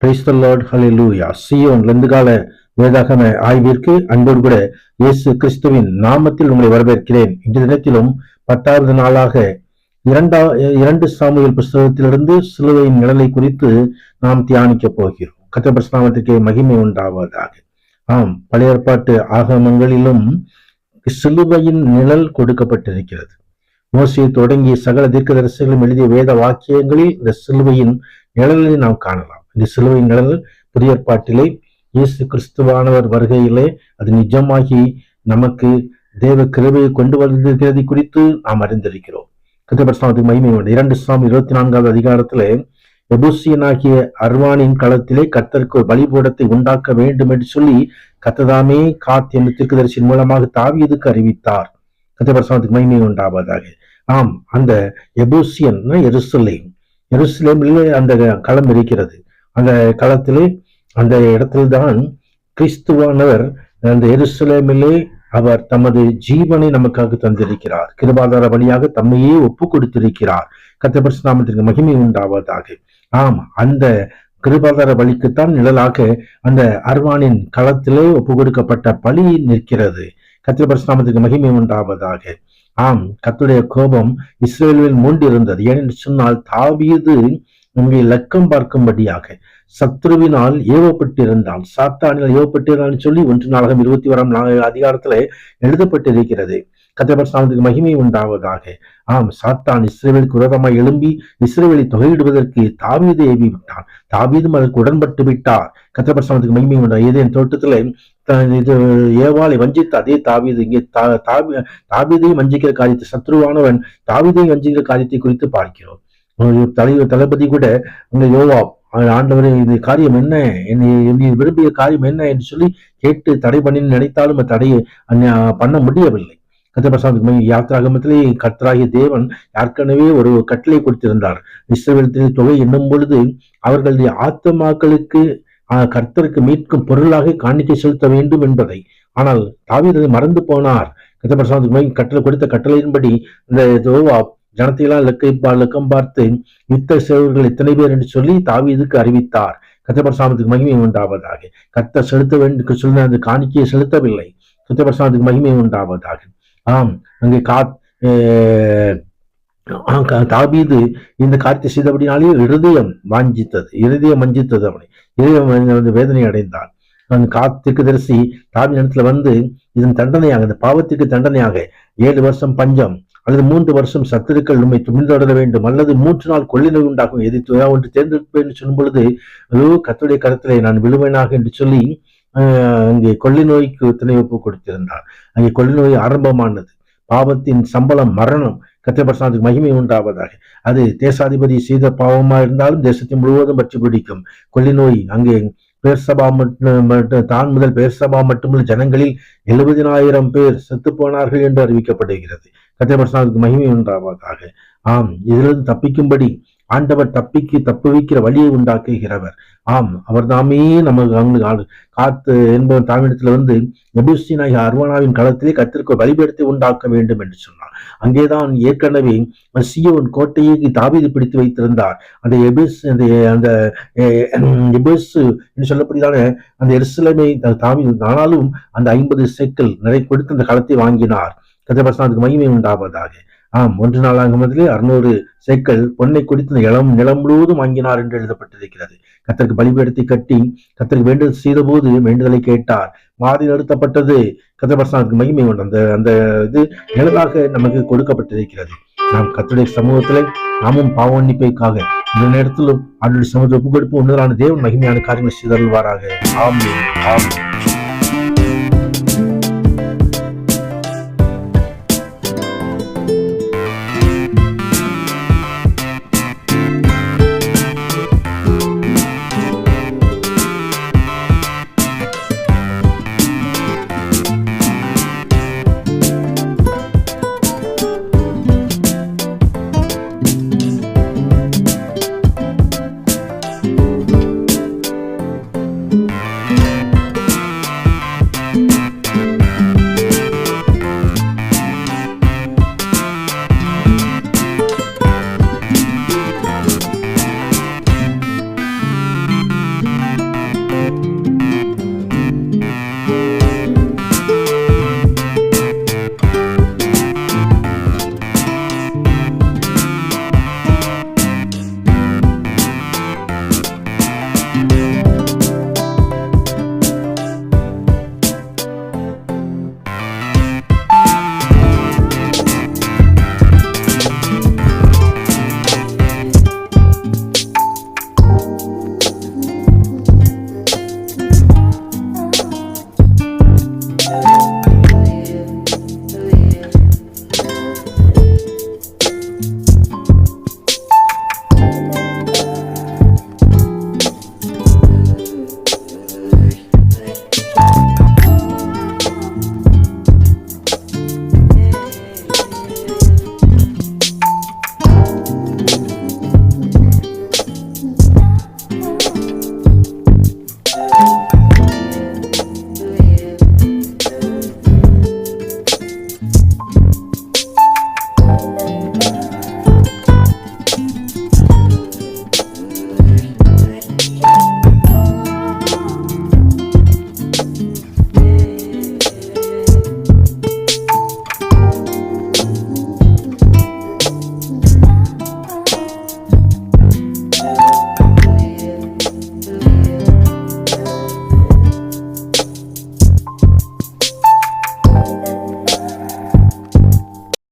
Praise the Lord, ஹல்லேலூயா. சீயோன் லெந்துகால வேதாகம ஆய்விற்கு அன்போடு கூட இயேசு கிறிஸ்துவின் நாமத்தில் உங்களை வரவேற்கிறேன். இன்றைய தினத்திலும் 10வது நாளாக 2 சாமுவேல் புஸ்தகத்திலிருந்து சிலுவையின் நிழலை குறித்து நாம் தியானிக்க போகிறோம். கர்த்தருடைய பரிசுத்த நாமத்திற்கு மகிமை உண்டாவதாக. ஆம், பழைய ஏற்பாட்டு ஆகமங்களிலும் சிலுவையின் நிழல் கொடுக்கப்பட்டிருக்கிறது. மோசே தொடங்கி சகல தீர்க்கதரிசிகளும் எழுதிய வேத வாக்கியங்களில் இந்த சிலுவையின் நிழலை நாம் காணலாம். இந்த சிலுவையின் நிழல் புதிய ஏற்பாட்டிலே இயேசு கிறிஸ்துவானவர் வருகையிலே அது நிஜமாகி நமக்கு தேவ கிருபையை கொண்டு வந்திருக்கிறது குறித்து நாம் அறிந்திருக்கிறோம். கர்த்தருடைய மகிமை உண்டு. 2 சாமுவேல் 24வது அதிகாரத்திலே எபூசியனாகிய அர்வானின் களத்திலே கர்த்தருக்கு ஒரு பலிபீடத்தை உண்டாக்க வேண்டும் என்று சொல்லி கர்த்ததாமே காத் என்ற தீர்க்கதரிசியின் மூலமாக தாவீதுக்கு அறிவித்தார். கர்த்தருடைய மகிமை உண்டாவதாக. ஆம், அந்த எபூசியன் எருசலேமிலே அந்த களம் இருக்கிறது. அந்த களத்திலே அந்த இடத்தில்தான் கிறிஸ்துவானவர் அந்த எருசலேமிலே அவர் தமது ஜீவனை நமக்காக தந்திருக்கிறார். கிருபாதார வழியாக தம்மையே ஒப்பு கொடுத்திருக்கிறார். கர்த்தருடைய பரிசுத்த நாமத்திற்கு மகிமை உண்டாவதாக. ஆம், அந்த கிருபாதார வழிக்குத்தான் நிழலாக அந்த அர்வானின் களத்திலே ஒப்பு கொடுக்கப்பட்ட பலி நிற்கிறது. கர்த்தருடைய பரிசுத்த நாமத்திற்கு மகிமை உண்டாவதாக. ஆம், கர்த்தருடைய கோபம் இஸ்ரவேலில் மூண்டிருந்தது. ஏனென்று சொன்னால் தாவீது இங்கே லக்கம் பார்க்கும்படியாக சத்ருவினால் ஏவப்பட்டிருந்தான், சாத்தானினால் ஏவப்பட்டிருந்தான் சொல்லி 1 நாளாகமம் 21ஆம் அதிகாரத்துல எழுதப்பட்டிருக்கிறது. கர்த்தருடைய நாமத்துக்கு மகிமை உண்டாவதாக. ஆம், சாத்தான் இஸ்ரவேலுக்கு விரோதமாய் எழும்பி இஸ்ரவேலை தொகையிடுவதற்கு தாவீதை ஏவி விட்டான். தாவீதும் அதற்கு உடன்பட்டு விட்டார். கர்த்தருடைய நாமத்துக்கு மகிமை உண்டா. ஏதேன் தோட்டத்திலே ஏவாளை வஞ்சித்த அதே தாவீது இங்கே தாவீதையும் வஞ்சிக்கிற காரியத்தை, சத்ருவானவன் தாவீதையும் வஞ்சிக்கிற காரியத்தை குறித்து பார்க்கிறோம். தளபதி கூட உங்க யோவாப், ஆண்டவரே இது காரியம் என்ன, என்னை விரும்பிய காரியம் என்ன என்று சொல்லி கேட்டு தடை பண்ணி நினைத்தாலும் தடையை பண்ண முடியவில்லை. கர்த்தருடைய யாத்திராகமத்திலே கர்த்தராகிய தேவன் ஏற்கனவே ஒரு கட்டளை கொடுத்திருந்தார். இஸ்ரவேலின் தொகை எண்ணும் பொழுது அவர்களுடைய ஆத்துமாக்களுக்கு கர்த்தருக்கு மீட்கும் பொருளாக காணிக்கை செலுத்த வேண்டும் என்பதை. ஆனால் தாவீது மறந்து போனார். கர்த்தருடைய கட்டளை கொடுத்த கட்டளையின்படி இந்த யோவாப் ஜனத்தையெல்லாம் லக்கம் பார்த்து யுத்த சேவர்கள் எத்தனை பேர் என்று சொல்லி தாவீதுக்கு அறிவித்தார். கர்த்தருடைய நாமத்துக்கு மகிமை உண்டாவதாக. கர்த்தர் செலுத்த வேண்டும் சொல்ல அந்த காணிக்கையை செலுத்தவில்லை. கர்த்தருடைய நாமத்துக்கு மகிமை உண்டாவதாக. ஆம், அங்கே தாவீது இந்த காரியத்தை செய்தபடினாலே இருதயம் வஞ்சித்தது அவனை. இருதயம் வேதனை அடைந்தான். அந்த தீர்க்கதரிசி தாவீது இடத்துல வந்து இதன் தண்டனையாக, இந்த பாவத்துக்கு தண்டனையாக 7 வருஷம் பஞ்சம் அல்லது 3 வருஷம் சத்துருக்கள் உண்மை துமிழ்தொடர வேண்டும் அல்லது 3 நாள் கொள்ளை நோய் உண்டாகும், எது ஒன்று தேர்ந்தெடுப்பேன் சொல்லும் பொழுது கர்த்தருடைய கரத்திலே நான் விழுவேனாக என்று சொல்லி அங்கே கொள்ளை நோய்க்கு துணை ஒப்பு கொடுத்திருந்தார். அங்கே கொள்ளை நோய் ஆரம்பமானது. பாவத்தின் சம்பளம் மரணம். கர்த்தருடைய மகிமை உண்டாவதாக. அது தேசாதிபதி செய்த பாவமா இருந்தாலும் தேசத்தை முழுவதும் பற்றி பிடிக்கும். கொள்ளை நோய் அங்கே பேர்சபா தான் முதல் பேர்சபா மட்டுமல்ல ஜனங்களில் 70,000 பேர் செத்து போனார்கள் என்று அறிவிக்கப்படுகிறது. கர்த்தருடைய மகிமை உண்டாவதாக. ஆம், இதிலிருந்து தப்பிக்கும்படி ஆண்டவர் தப்புவிக்கிற வழியை உண்டாக்குகிறவர். ஆம், அவர் தாமே நமக்கு காத்து என்பவன் தாமிடத்துல எபூசியனாகிய அர்வானாவின் களத்திலே கர்த்தருக்கு பலிபீடத்தை உண்டாக்க வேண்டும் என்று சொன்னார். அங்கேதான் ஏற்கனவே சீயோன் கோட்டையை தாவீது பிடித்து வைத்திருந்தார். அந்த எபேஸ் என்று சொல்லப்படுகிறான அந்த எருசலேமை தாவீது, ஆனாலும் அந்த 50 சேக்கல் நிறை கொடுத்து அந்த களத்தை வாங்கினார். கர்த்தருக்கு மகிமை உண்டாவதாக. ஆம், 1 நாளாகமத்திலே 600 சேக்கல் பொன்னை குடித்து நிலம் முழுவதும் வாங்கினார் என்று எழுதப்பட்டிருக்கிறது. கர்த்தருக்கு பலிபீடத்தை கட்டி கர்த்தருக்கு வேண்டுதல் செய்த போது வேண்டுதலை கேட்டார். வாதி நிறுத்தப்பட்டது. கர்த்தருக்கு மகிமை உண்டு. அந்த இது நிழலாக நமக்கு கொடுக்கப்பட்டிருக்கிறது. நாம் கர்த்தருடைய சமூகத்திலே நாமும் பாவ மன்னிப்பைக்காக இந்த நேரத்திலும் அவருடைய சமூகத்தை ஒப்புக் கொடுப்பு உன்னதான தேவன் மகிமையான காரியங்கள் செய்தருள்வாராக. ஆமென். ஆமென்.